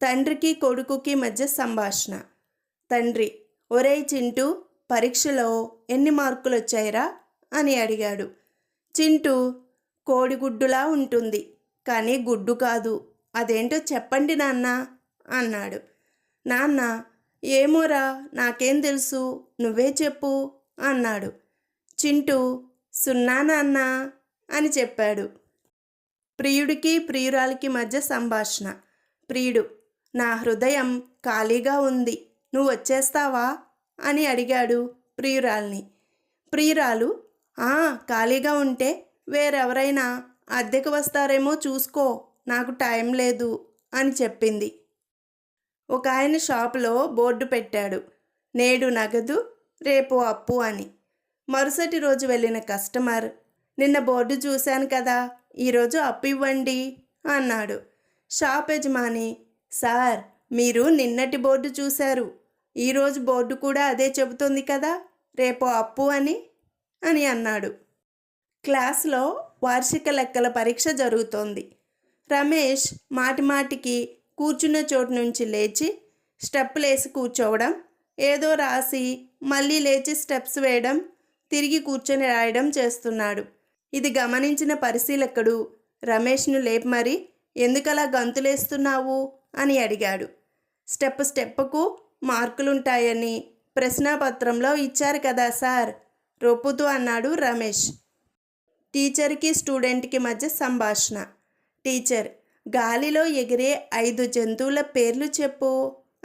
తండ్రికి కొడుకుకి మధ్య సంభాషణ. తండ్రి: ఒరేయ్ చింటూ, పరీక్షలో ఎన్ని మార్కులు వచ్చాయిరా అని అడిగాడు. చింటూ: కోడిగుడ్డులా ఉంటుంది, కానీ గుడ్డు కాదు, అదేంటో చెప్పండి నాన్న అన్నాడు. నాన్న: ఏమోరా, నాకేం తెలుసు, నువ్వే చెప్పు అన్నాడు. చింటూ: 0 నాన్న అని చెప్పాడు. ప్రియుడికి ప్రియురాలికి మధ్య సంభాషణ. ప్రియుడు: నా హృదయం ఖాళీగా ఉంది, నువ్వు వచ్చేస్తావా అని అడిగాడు ప్రియురాల్ని. ప్రియురాలు: ఖాళీగా ఉంటే వేరెవరైనా అద్దెకు వస్తారేమో చూసుకో, నాకు టైం లేదు అని చెప్పింది. ఒక ఆయన షాపులో బోర్డు పెట్టాడు, నేడు నగదు రేపు అప్పు అని. మరుసటి రోజు వెళ్ళిన కస్టమర్: నిన్న బోర్డు చూశాను కదా, ఈరోజు అప్పు ఇవ్వండి అన్నాడు. షాప్ యజమాని: సార్, మీరు నిన్నటి బోర్డు చూశారు, ఈరోజు బోర్డు కూడా అదే చెబుతుంది కదా, రేపు అప్పు అని అన్నాడు. క్లాస్లో వార్షిక లెక్కల పరీక్ష జరుగుతోంది. రమేష్ మాటిమాటికి కూర్చున్న చోటు నుంచి లేచి స్టెప్పులేసి కూర్చోవడం, ఏదో రాసి మళ్ళీ లేచి స్టెప్స్ వేయడం, తిరిగి కూర్చొని రాయడం చేస్తున్నాడు. ఇది గమనించిన పరిశీలకుడు రమేష్ను లేపి మరి ఎందుకలా గంతులేస్తున్నావు అని అడిగాడు. స్టెప్పుకు మార్కులుంటాయని ప్రశ్నాపత్రంలో ఇచ్చారు కదా సార్, రొప్పుతూ అన్నాడు రమేష్. టీచర్కి స్టూడెంట్కి మధ్య సంభాషణ. టీచర్: గాలిలో ఎగిరే 5 జంతువుల పేర్లు చెప్పు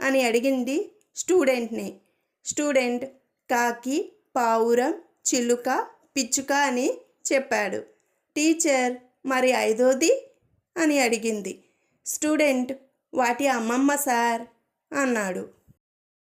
అని అడిగింది స్టూడెంట్ని. స్టూడెంట్ కాకి, పావురం, చిలుక, పిచ్చుక అని చెప్పాడు. టీచర్: మరి 5వది అని అడిగింది. స్టూడెంట్: వాటి అమ్మమ్మ సార్ అన్నాడు.